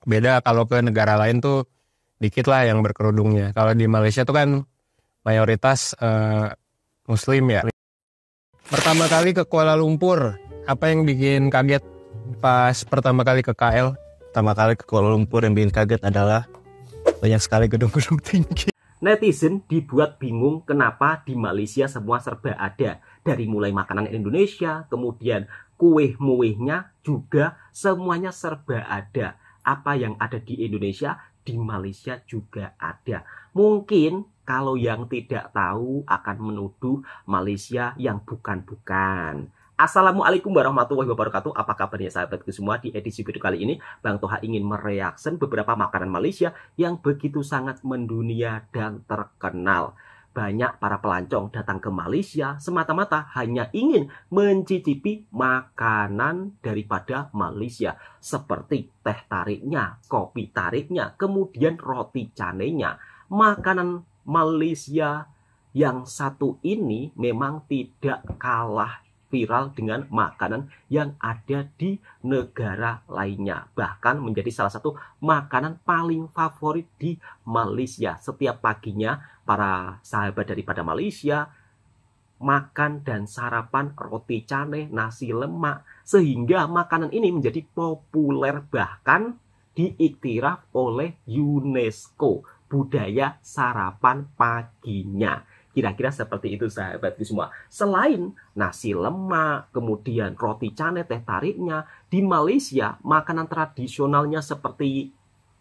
Beda kalau ke negara lain tuh dikit lah yang berkerudungnya. Kalau di Malaysia tuh kan mayoritas Muslim ya. Pertama kali ke Kuala Lumpur, apa yang bikin kaget pas pertama kali ke KL? Pertama kali ke Kuala Lumpur yang bikin kaget adalah banyak sekali gedung-gedung tinggi. Netizen dibuat bingung kenapa di Malaysia semua serba ada. Dari mulai makanan Indonesia, kemudian kue-muehnya juga semuanya serba ada. Apa yang ada di Indonesia, di Malaysia juga ada. Mungkin kalau yang tidak tahu akan menuduh Malaysia yang bukan-bukan. Assalamualaikum warahmatullahi wabarakatuh. Apa kabarnya sahabatku semua? Di edisi video kali ini Bang Toha ingin mereaksi beberapa makanan Malaysia yang begitu sangat mendunia dan terkenal. Banyak para pelancong datang ke Malaysia semata-mata hanya ingin mencicipi makanan daripada Malaysia, seperti teh tariknya, kopi tariknya, kemudian roti canainya. Makanan Malaysia yang satu ini memang tidak kalah viral dengan makanan yang ada di negara lainnya. Bahkan menjadi salah satu makanan paling favorit di Malaysia. Setiap paginya para sahabat daripada Malaysia makan dan sarapan roti canai, nasi lemak. Sehingga makanan ini menjadi populer, bahkan diiktiraf oleh UNESCO budaya sarapan paginya. Kira-kira seperti itu sahabatku semua. Selain nasi lemak, kemudian roti canai, teh tariknya, di Malaysia makanan tradisionalnya seperti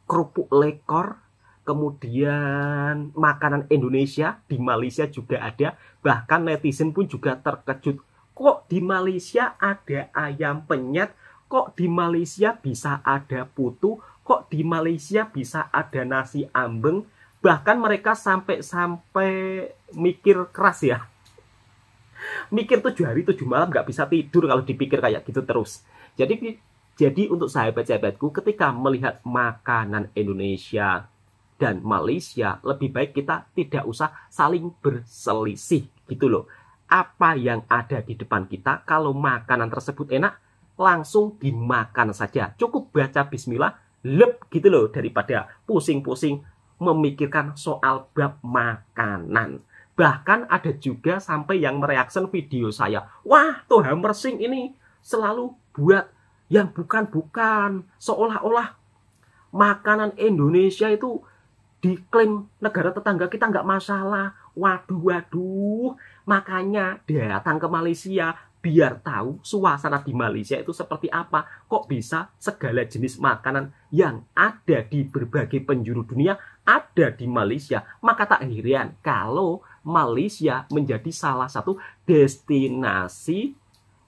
kerupuk lekor, kemudian makanan Indonesia di Malaysia juga ada. Bahkan netizen pun juga terkejut. Kok di Malaysia ada ayam penyet? Kok di Malaysia bisa ada putu? Kok di Malaysia bisa ada nasi ambeng? Bahkan mereka sampai mikir keras ya. Mikir 7 hari 7 malam gak bisa tidur kalau dipikir kayak gitu terus. Jadi untuk sahabat-sahabatku, ketika melihat makanan Indonesia dan Malaysia, lebih baik kita tidak usah saling berselisih gitu loh. Apa yang ada di depan kita, kalau makanan tersebut enak, langsung dimakan saja. Cukup baca bismillah, lep gitu loh, daripada pusing-pusing memikirkan soal bab makanan. Bahkan ada juga sampai yang mereaksi video saya. Wah, Toha Mersing ini selalu buat yang bukan-bukan. Seolah-olah makanan Indonesia itu diklaim negara tetangga kita nggak masalah. Waduh. Makanya datang ke Malaysia biar tahu suasana di Malaysia itu seperti apa. Kok bisa segala jenis makanan yang ada di berbagai penjuru dunia ada di Malaysia. Maka tak heran kalau Malaysia menjadi salah satu destinasi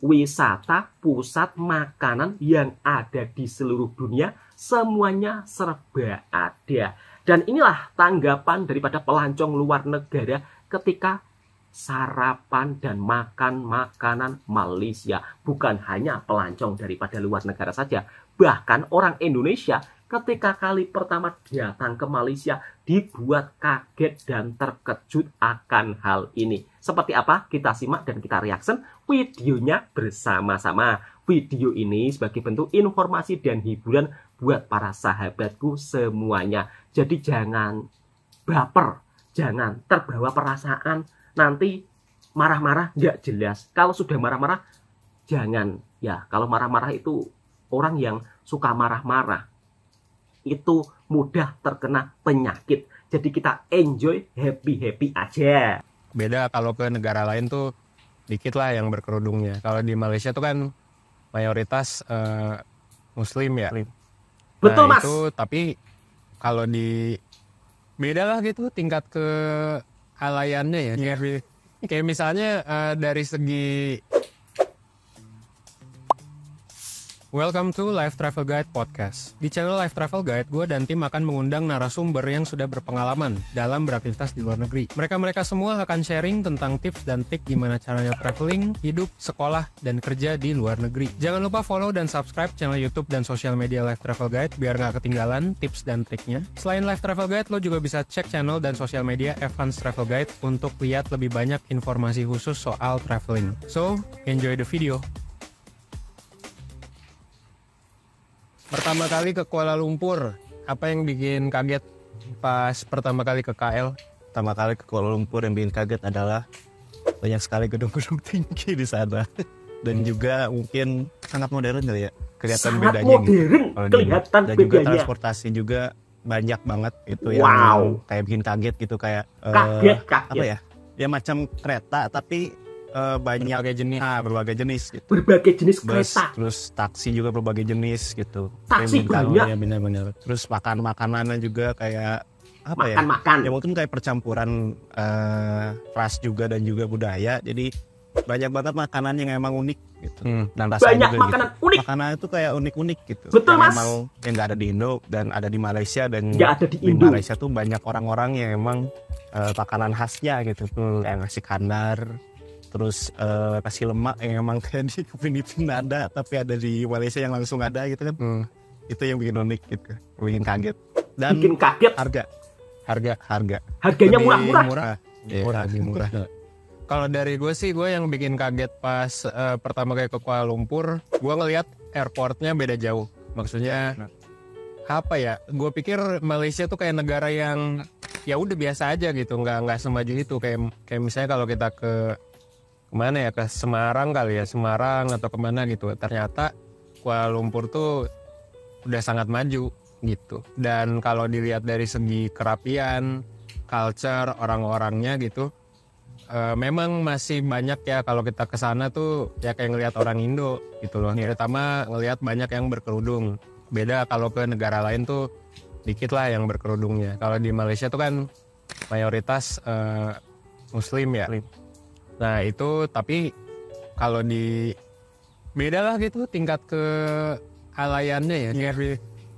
wisata pusat makanan yang ada di seluruh dunia. Semuanya serba ada. Dan inilah tanggapan daripada pelancong luar negara ketika sarapan dan makan makanan Malaysia. Bukan hanya pelancong daripada luar negara saja, bahkan orang Indonesia ketika kali pertama datang ke Malaysia dibuat kaget dan terkejut akan hal ini. Seperti apa? Kita simak dan kita reaksi videonya bersama-sama. Video ini sebagai bentuk informasi dan hiburan buat para sahabatku semuanya. Jadi jangan baper, jangan terbawa perasaan. Nanti marah-marah nggak jelas. Kalau sudah marah-marah, jangan. Ya, kalau marah-marah itu orang yang suka marah-marah itu mudah terkena penyakit. Jadi kita enjoy, happy-happy aja. Beda kalau ke negara lain tuh dikit lah yang berkerudungnya. Kalau di Malaysia tuh kan mayoritas Muslim ya. Betul, Mas. Itu tapi kalau di beda lah gitu tingkat ke alayannya ya. Kayak misalnya dari segi Welcome to Life Travel Guide Podcast. Di channel Life Travel Guide, gue dan tim akan mengundang narasumber yang sudah berpengalaman dalam beraktivitas di luar negeri. Mereka semua akan sharing tentang tips dan trik gimana caranya traveling, hidup, sekolah, dan kerja di luar negeri. Jangan lupa follow dan subscribe channel YouTube dan sosial media Life Travel Guide biar nggak ketinggalan tips dan triknya. Selain Life Travel Guide, lo juga bisa cek channel dan sosial media Evans Travel Guide untuk lihat lebih banyak informasi khusus soal traveling. So, enjoy the video. Pertama kali ke Kuala Lumpur, apa yang bikin kaget pas pertama kali ke KL? Pertama kali ke Kuala Lumpur yang bikin kaget adalah banyak sekali gedung-gedung tinggi di sana. Dan juga mungkin sangat modern kali ya. Kelihatan Sangat bedanya modern, gitu. kelihatan dan juga bedanya. transportasi juga banyak banget itu Wow. yang kayak bikin kaget gitu kayak Kaget. apa ya? Ya macam kereta tapi banyak berbagai jenis gitu. Berbagai jenis Bus, kereta. terus taksi juga berbagai jenis gitu. Taksi Kayak banyak. ya benar-benar. Terus makanannya juga kayak apa ya? Makan-makan. Ya mungkin kayak percampuran ras juga dan juga budaya. Jadi banyak banget makanan yang emang unik gitu. Dan rasanya Banyak juga makanan gitu. unik. Makanan itu kayak unik-unik gitu. Betul, yang Mas. Emang yang nggak ada di Indo dan ada di Malaysia dan Nggak ada di di Indo. Malaysia tuh banyak orang-orang yang emang makanan khasnya gitu. Kayak nasi kandar, terus nasi lemak yang emang kayak di Filipina ada tapi ada di Malaysia yang langsung ada gitu kan. Itu yang bikin unik gitu, bikin kaget. Dan Bikin kaget. harga Harganya Lebih murah-murah. lebih murah. Kalau dari gue sih, gue yang bikin kaget pas pertama kali ke Kuala Lumpur, gue ngelihat airportnya beda jauh. Maksudnya apa ya? Gue pikir Malaysia tuh kayak negara yang ya udah biasa aja gitu, nggak semaju itu. Kayak misalnya kalau kita ke kemana ya, ke Semarang kali ya, Semarang atau kemana gitu. Ternyata Kuala Lumpur tuh udah sangat maju gitu. Dan kalau dilihat dari segi kerapian, culture, orang-orangnya gitu, memang masih banyak ya kalau kita ke sana tuh ya kayak ngelihat orang Indo gitu loh. Terutama ngelihat banyak yang berkerudung. Beda kalau ke negara lain tuh dikit lah yang berkerudungnya. Kalau di Malaysia tuh kan mayoritas Muslim ya. Nah itu tapi kalau di beda lah gitu tingkat ke alayannya ya.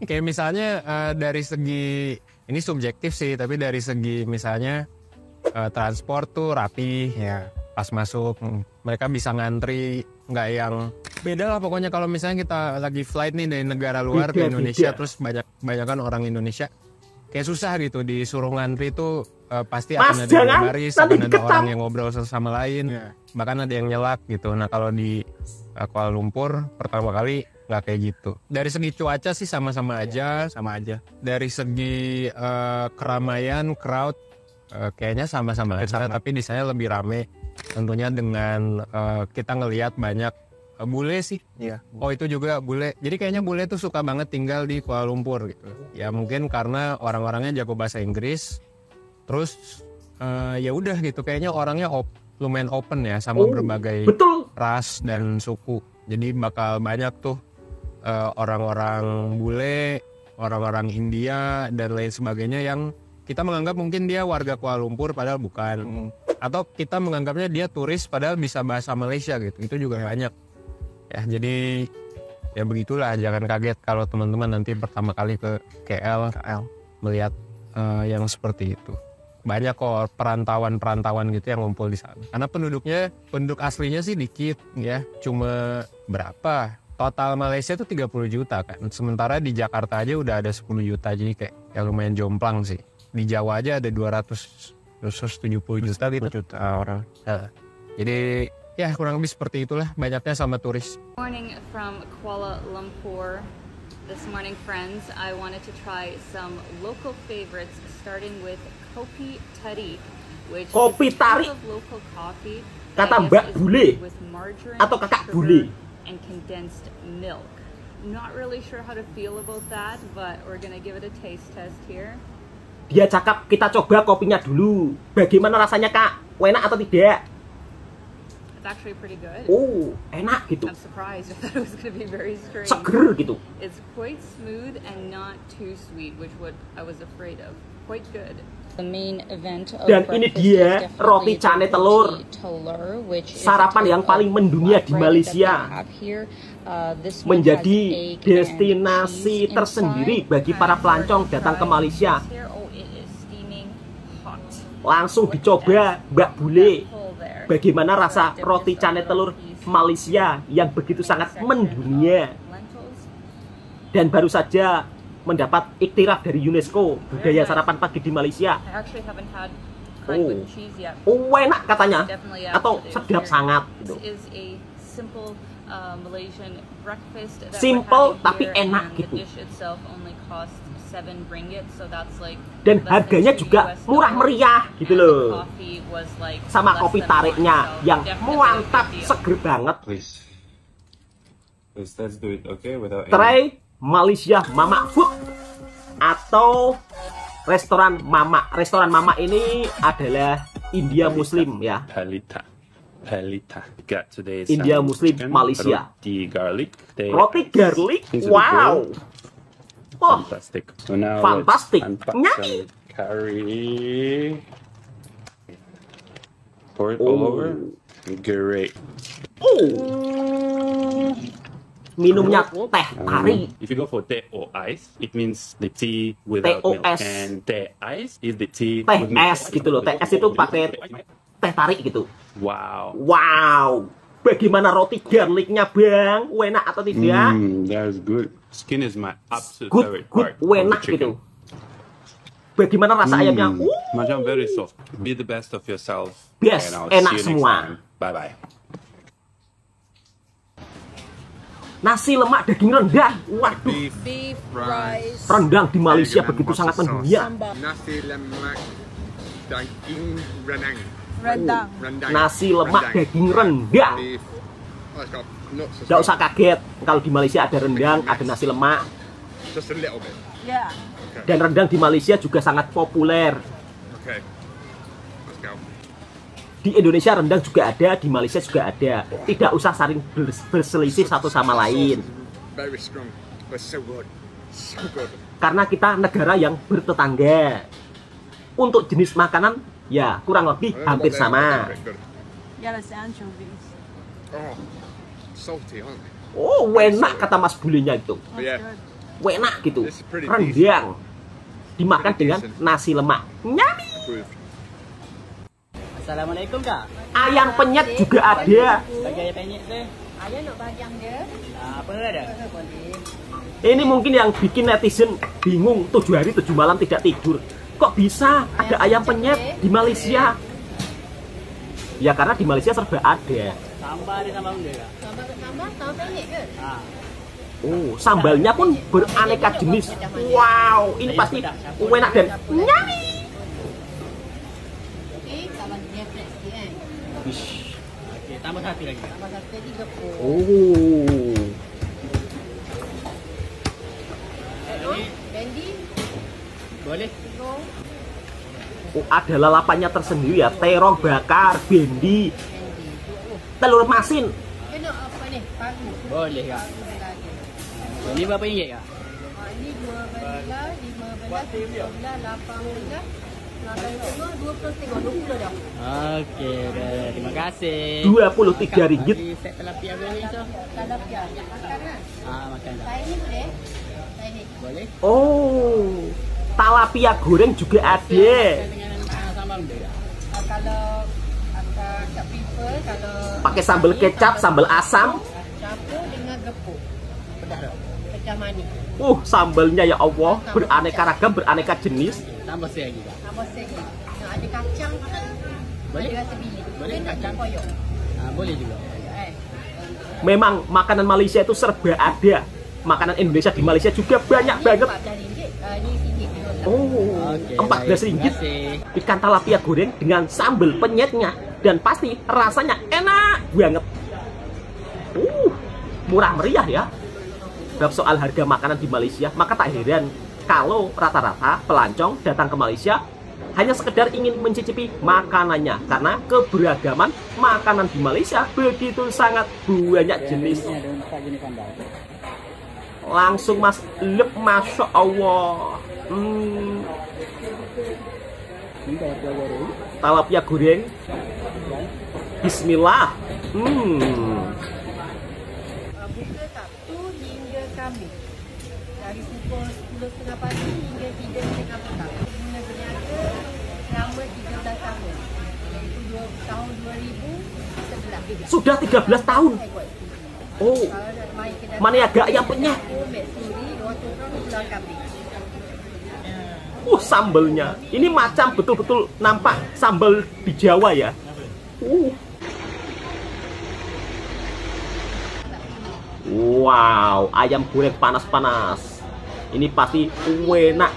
Kayak misalnya dari segi ini subjektif sih, tapi dari segi misalnya transport tuh rapi ya, pas masuk mereka bisa ngantri, nggak yang beda lah pokoknya. Kalau misalnya kita lagi flight nih dari negara luar ke Indonesia, terus banyakan orang Indonesia kayak susah gitu disuruh ngantri tuh, pasti akan ada yang baris, akan ada orang yang ngobrol satu sama lain, bahkan ada yang nyelak gitu. Nah kalau di Kuala Lumpur pertama kali nggak kayak gitu. Dari segi cuaca sih sama aja. Dari segi keramaian, crowd, kayaknya sama-sama aja, tapi di sana lebih rame tentunya dengan kita ngelihat banyak bule sih. Oh itu juga bule, jadi kayaknya bule tuh suka banget tinggal di Kuala Lumpur gitu ya, mungkin karena orang-orangnya jago bahasa Inggris, terus ya udah gitu, kayaknya orangnya lumayan open ya sama berbagai ras dan suku. Jadi bakal banyak tuh orang-orang bule, orang-orang India dan lain sebagainya yang kita menganggap mungkin dia warga Kuala Lumpur padahal bukan. Atau kita menganggapnya dia turis padahal bisa bahasa Malaysia gitu. Itu juga banyak. Ya jadi ya begitulah, jangan kaget kalau teman-teman nanti pertama kali ke KL melihat yang seperti itu. Banyak kok perantauan gitu yang ngumpul di sana. Karena penduduk aslinya sih dikit ya. Cuma berapa? Total Malaysia itu 30 juta kan. Sementara di Jakarta aja udah ada 10 juta. Jadi kayak ya lumayan jomplang sih. Di Jawa aja ada 270 juta gitu. Orang. Jadi ya kurang lebih seperti itulah, banyaknya sama turis. Morning from Kuala Lumpur. This morning, friends, I wanted to try some local favorites, starting with Kopi Tarik, which Kopi is Tarik. of local coffee. Kata Mbak Bule with margarine, atau Kakak sugar, Bule. and condensed milk. Not really sure how to feel about that, but we're gonna give it a taste test here. Dia cakap kita coba kopinya dulu. Bagaimana rasanya Kak? Enak atau tidak? It's actually pretty good. Oh, enak gitu. I'm surprised. I thought it was gonna be very strange. Seger gitu. It's quite smooth and not too sweet, which what I was afraid of. Quite good. The main event of Dan ini dia roti cane telur, sarapan yang paling mendunia di Malaysia, menjadi destinasi tersendiri bagi para pelancong datang ke Malaysia. Langsung dicoba Mbak Bule, bagaimana rasa roti cane telur Malaysia yang begitu sangat mendunia dan baru saja mendapat iktiraf dari UNESCO budaya sarapan pagi di Malaysia. Enak katanya, atau sedap sangat gitu. Malaysian breakfast that Simple, we're having tapi here, enak and gitu. The dish itself only costs 7 ringgit, so that's like Dan less than harganya 2 juga US murah dollars. meriah gitu And the loh. coffee was like Sama less kopi than tariknya one, so yang definitely a mantap, good deal. seger banget. Please. Please, let's do it, okay? Without Try Malaysia Mama Food atau restoran Mama. Restoran Mama ini adalah India Muslim ya. Palita. Got today's India sandwich Muslim chicken, Malaysia. Roti garlic. Roti garlic, Into the wow. bowl. Oh, Fantastic. So now Fantastic. let's unpack Nyami. some curry. Pour it all over. Great. minumnya teh tarik. If you go for teh or ice, it means the tea without milk. TOS. And teh ice is the tea Teh with milk. es gitu loh. Teh es itu pakai teh tarik gitu. Wow. Wow. Bagaimana roti garlicnya bang? Enak atau tidak? That's good. Skin is my absolute Good, favorite good, part of the enak chicken. gitu. Bagaimana rasa ayamnya? Macam very soft. Be the best of yourself. Best, And I'll enak see you semua. next time. Bye bye. Nasi lemak daging rendah. Waduh, Beef, rice, rendang di Malaysia begitu sangat mendunia. nasi lemak, daging rendang. Rendang. Nasi lemak daging rendah. Beef. Oh, it's got nuts as Gak well. usah kaget kalau di Malaysia ada rendang, ada nasi lemak. Just a little bit. Yeah. Dan rendang di Malaysia juga sangat populer. Okay. Let's go. Di Indonesia rendang juga ada, di Malaysia juga ada. Tidak usah saling berselisih satu sama lain. Very strong, but so good. So good. Karena kita negara yang bertetangga. Untuk jenis makanan, ya kurang lebih hampir sama. Yeah, that's anchovies. Oh, salty, aren't they? Oh, enak kata Mas Bulenya itu. But yeah, Good. Enak gitu. This is pretty Rendang. Dimakan Pretty dengan decent. nasi lemak. Nyami. approved. Assalamualaikum kak. Ayam penyet juga ada. Bagi ayam penyet tu. Ayah nak bagian dia. Apa ada? Ini mungkin yang bikin netizen bingung 7 hari 7 malam tidak tidur. Kok bisa ada ayam penyet di Malaysia? Ya karena di Malaysia serba ada. Sambal dia sambal benda kak. Sambal penyet ke? Ha. Oh, sambalnya pun beraneka jenis. Wow, ini pasti enak dan nyami. Okey, kalau dia flat sikit kan. Okey, tambah satu lagi. Tambah satu lagi gepuk. Oh, Candy, Boleh? tiga. oh, ada lalapannya tersendiri ya. Terong bakar, bendi, telur masin. Kena apa ni? Paru. Boleh kak. Lagi. Ini berapa ringgit kak? Ini 12, 15, 17, 18, 19, 20 dah. Okey, dah. Terima kasih. 23 ringgit. Bagi set telapia goreng tu. Kalau dia makan kan. Makan tak? Saya ni boleh. Saya ni. Boleh? Oh, talapia goreng juga ada. Dengan sambal benda kak. Kalau tak prefer, kalau Pakai sambal kecap, sambal asam. campur dengan gepuk. Pedas tak? Pecah manis. Sambalnya ya Allah beraneka ragam, beraneka jenis. Tambah saya lagi kak. Tambah sikit. Nak ada kacang ke? Boleh? Ada rasa bilik. Boleh Dia nak kacang? koyok. Boleh juga. Memang makanan Malaysia itu serba ada. Makanan Indonesia di Malaysia juga banyak banget. RM14. Ni RM1. Oh, Okey, 14 baik. ringgit. Terima kasih. Ikan talapia goreng dengan sambal penyetnya dan pasti rasanya enak banget. Murah meriah ya. Bab soal harga makanan di Malaysia, maka tak heran kalau rata-rata pelancong datang ke Malaysia hanya sekedar ingin mencicipi makanannya karena keberagaman makanan di Malaysia begitu sangat banyak jenis. Ini ada 4 jenis sambal. Langsung mas lep, masya Allah. Ini telapia goreng. Talapia goreng. Bismillah. Buka Sabtu hingga Khamis. Dari pukul 10.30 pagi hingga 3.30 petang. Guna berniaga selama 13 tahun. Iaitu tahun 2011. Sudah 13 tahun. Saya buat. Oh, Kalau nak main kedai mana agak ayam penyet. Matsuri, 2 orang pulau kambing. Sambelnya. Ini macam betul-betul nampak sambal di Jawa ya. Wow, ayam goreng panas-panas. Ini pasti enak.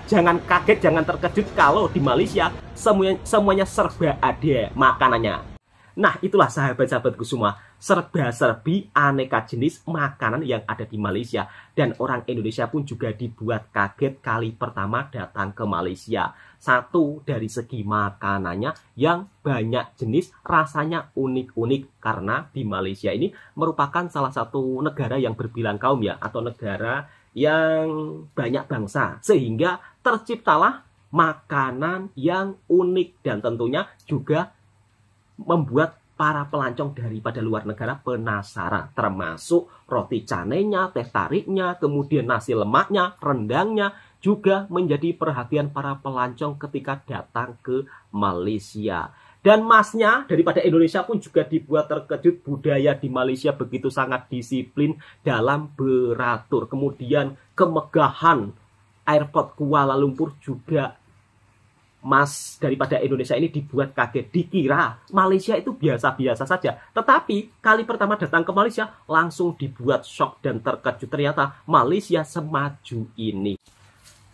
Jangan kaget, jangan terkejut kalau di Malaysia semuanya serba ada makanannya. Nah, itulah sahabat-sahabatku semua, serba-serbi aneka jenis makanan yang ada di Malaysia. Dan orang Indonesia pun juga dibuat kaget kali pertama datang ke Malaysia. Satu, dari segi makanannya yang banyak jenis, rasanya unik-unik. Karena di Malaysia ini merupakan salah satu negara yang berbilang kaum ya, atau negara yang banyak bangsa. Sehingga terciptalah makanan yang unik dan tentunya juga membuat para pelancong daripada luar negara penasaran, termasuk roti canainya, teh tariknya, kemudian nasi lemaknya, rendangnya juga menjadi perhatian para pelancong ketika datang ke Malaysia. Dan masnya daripada Indonesia pun juga dibuat terkejut, budaya di Malaysia begitu sangat disiplin dalam beratur. Kemudian kemegahan airport Kuala Lumpur juga mas daripada Indonesia ini dibuat kaget. Dikira Malaysia itu biasa-biasa saja, tetapi kali pertama datang ke Malaysia langsung dibuat shock dan terkejut. Ternyata Malaysia semaju ini.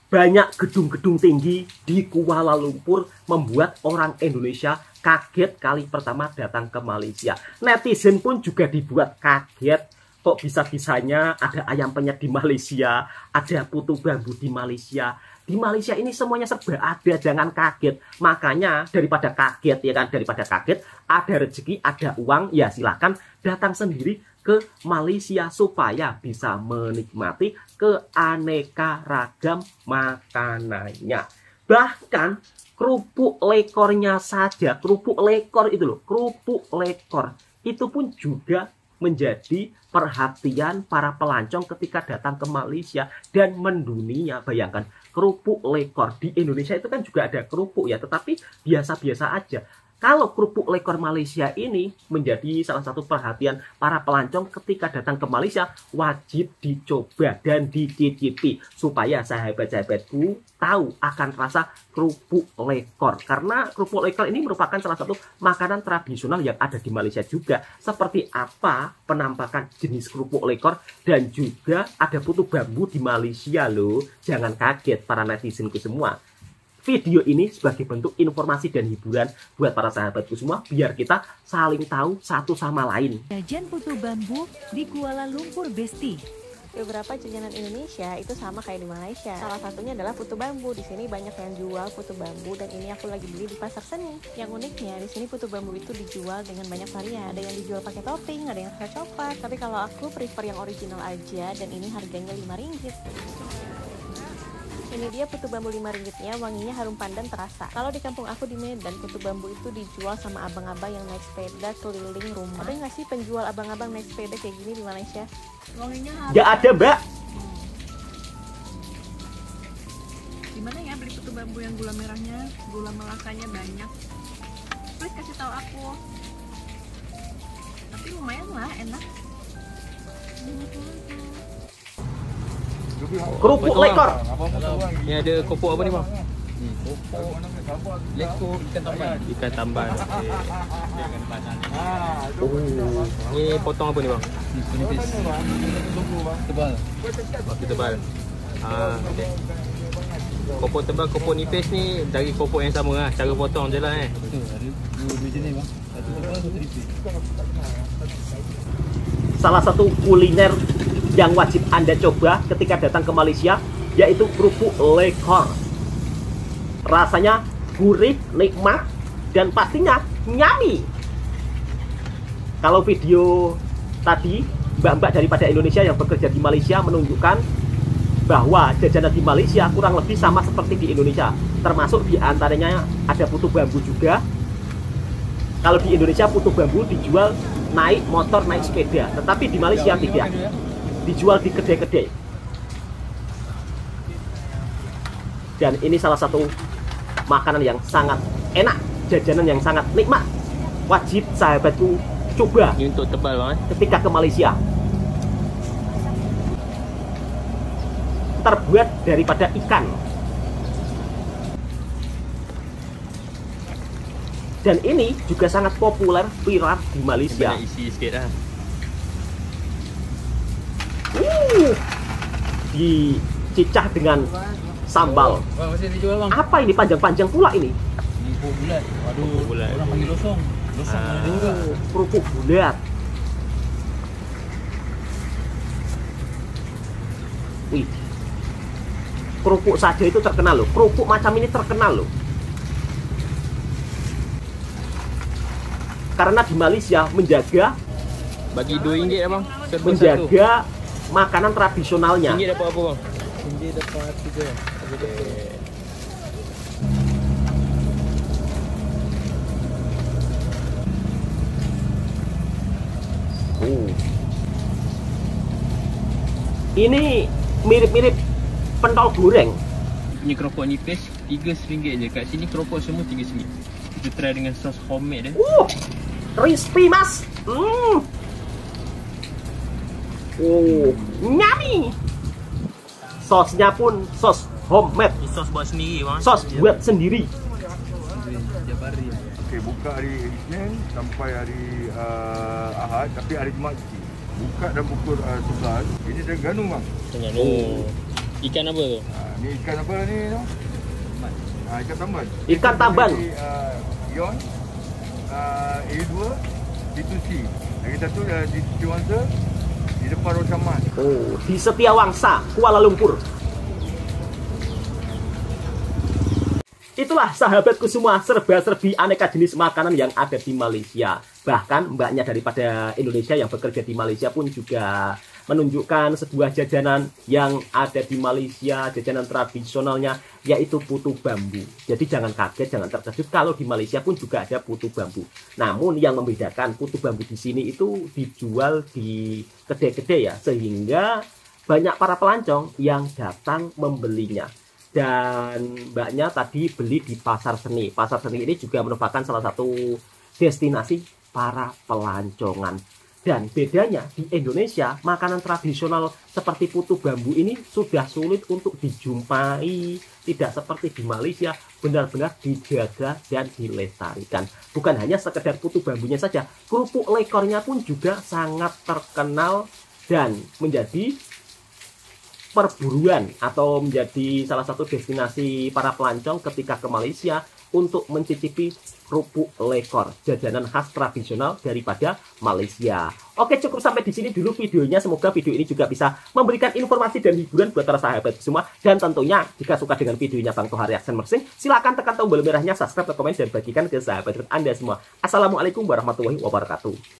Banyak gedung-gedung tinggi di Kuala Lumpur membuat orang Indonesia kaget kali pertama datang ke Malaysia. Netizen pun juga dibuat kaget. Kok bisa-bisanya ada ayam penyet di Malaysia, ada putu bambu di Malaysia. Di Malaysia ini semuanya serba ada, jangan kaget. Makanya daripada kaget ya kan, daripada kaget, ada rezeki, ada uang, ya silakan datang sendiri ke Malaysia supaya bisa menikmati keaneka ragam makanannya. Bahkan kerupuk lekornya saja, kerupuk lekor itu loh, kerupuk lekor itu pun juga menjadi perhatian para pelancong ketika datang ke Malaysia dan mendunia. Bayangkan, kerupuk lekor di Indonesia itu kan juga ada kerupuk ya, tetapi biasa-biasa aja. Kalau kerupuk lekor Malaysia ini menjadi salah satu perhatian para pelancong ketika datang ke Malaysia, wajib dicoba dan dicicipi supaya sahabat-sahabatku tahu akan rasa kerupuk lekor. Karena kerupuk lekor ini merupakan salah satu makanan tradisional yang ada di Malaysia juga. Seperti apa penampakan jenis kerupuk lekor, dan juga ada putu bambu di Malaysia loh. Jangan kaget para netizenku semua. Video ini sebagai bentuk informasi dan hiburan buat para sahabatku semua, biar kita saling tahu satu sama lain. Jajan putu bambu di Kuala Lumpur Besti. Beberapa jajanan Indonesia itu sama kayak di Malaysia. Salah satunya adalah putu bambu. Di sini banyak yang jual putu bambu dan ini aku lagi beli di Pasar Seni. Yang uniknya di sini putu bambu itu dijual dengan banyak varian. Ada yang dijual pakai topping, ada yang rasa coklat. Tapi kalau aku prefer yang original aja, dan ini harganya RM5. Ini dia putu bambu RM5-nya, wanginya harum pandan terasa. Kalau di kampung aku di Medan, putu bambu itu dijual sama abang-abang yang naik sepeda keliling rumah. Ada nggak sih penjual abang-abang naik sepeda kayak gini di Malaysia? Wanginya harum. Nggak ada, Mbak. Gimana ya beli putu bambu yang gula merahnya, gula melakanya banyak? Please kasih tahu aku. Tapi lumayan lah, enak. Kerupuk lekor. Ini ada kopok apa ni bang? Kopok lekor ikan tamban. Ikan tamban. Ni potong apa ni bang? Nipis. Tebal. Okey, tebal. Okay. Kopok tebal, kopok nipis ni dari kopok yang sama lah. Cara potong je lah Ada dua jenis bang. Satu tebal, satu nipis. Salah satu kuliner yang wajib Anda coba ketika datang ke Malaysia yaitu kerupuk lekor. Rasanya gurih, nikmat, dan pastinya nyami. Kalau video tadi mbak-mbak daripada Indonesia yang bekerja di Malaysia menunjukkan bahwa jajanan di Malaysia kurang lebih sama seperti di Indonesia, termasuk diantaranya ada putu bambu juga. Kalau di Indonesia putu bambu dijual naik motor, naik sepeda, tetapi di Malaysia tidak, dijual di kedai-kedai. Dan ini salah satu makanan yang sangat enak, jajanan yang sangat nikmat. Wajib sahabatku coba. Ini untuk tebal bang ketika ke Malaysia. Terbuat daripada ikan. Dan ini juga sangat populer, viral di Malaysia. Isi sikit lah. Dicicah dengan sambal. Bang, masih dijual bang. Apa ini panjang-panjang pula ini? Ini bulat. Waduh, bulat. Orang panggil losong. Losong ada juga. Kerupuk bulat. Wih. Kerupuk saja itu terkenal loh. Kerupuk macam ini terkenal loh. Karena di Malaysia menjaga bagi RM2 ya bang. Menjaga makanan tradisionalnya. RM1 dapat apa bang? RM1 dapat 3. Ini mirip-mirip pentol goreng. Ini keropok nipis RM3 je. Kat sini keropok semua RM3. Kita try dengan sos homemade dia. Crispy mas. Nyami. Sosnya pun sos homemade. Ini sos buat sendiri bang. Sos buat sendiri. Okey, buka hari Isnin sampai hari Ahad, tapi hari Jumaat cuti. Buka dan pukul 11. Ini Terengganu bang. Terengganu. Ikan apa tu? Ni ikan apa ni? Ikan tamban. Ikan tamban. Ion, A2, D2C. Lagi satu di Setiawangsa, di depan Rosaman. Di Setiawangsa, Kuala Lumpur. Itulah sahabatku semua, serba-serbi aneka jenis makanan yang ada di Malaysia. Bahkan mbaknya daripada Indonesia yang bekerja di Malaysia pun juga menunjukkan sebuah jajanan yang ada di Malaysia, jajanan tradisionalnya, yaitu putu bambu. Jadi jangan kaget, jangan terkejut kalau di Malaysia pun juga ada putu bambu. Namun yang membedakan putu bambu di sini itu dijual di kedai-kedai ya, sehingga banyak para pelancong yang datang membelinya. Dan mbaknya tadi beli di Pasar Seni. Pasar Seni ini juga merupakan salah satu destinasi para pelancongan. Dan bedanya di Indonesia, makanan tradisional seperti putu bambu ini sudah sulit untuk dijumpai. Tidak seperti di Malaysia, benar-benar dijaga dan dilestarikan. Bukan hanya sekedar putu bambunya saja, kerupuk lekornya pun juga sangat terkenal dan menjadi perburuan atau menjadi salah satu destinasi para pelancong ketika ke Malaysia untuk mencicipi kerupuk lekor, jajanan khas tradisional daripada Malaysia. Oke, cukup sampai di sini dulu videonya. Semoga video ini juga bisa memberikan informasi dan hiburan buat para sahabat semua. Dan tentunya jika suka dengan videonya Bang Toha Reaction Mersing, silahkan tekan tombol merahnya, subscribe, komen, dan bagikan ke sahabat Anda semua. Assalamualaikum warahmatullahi wabarakatuh.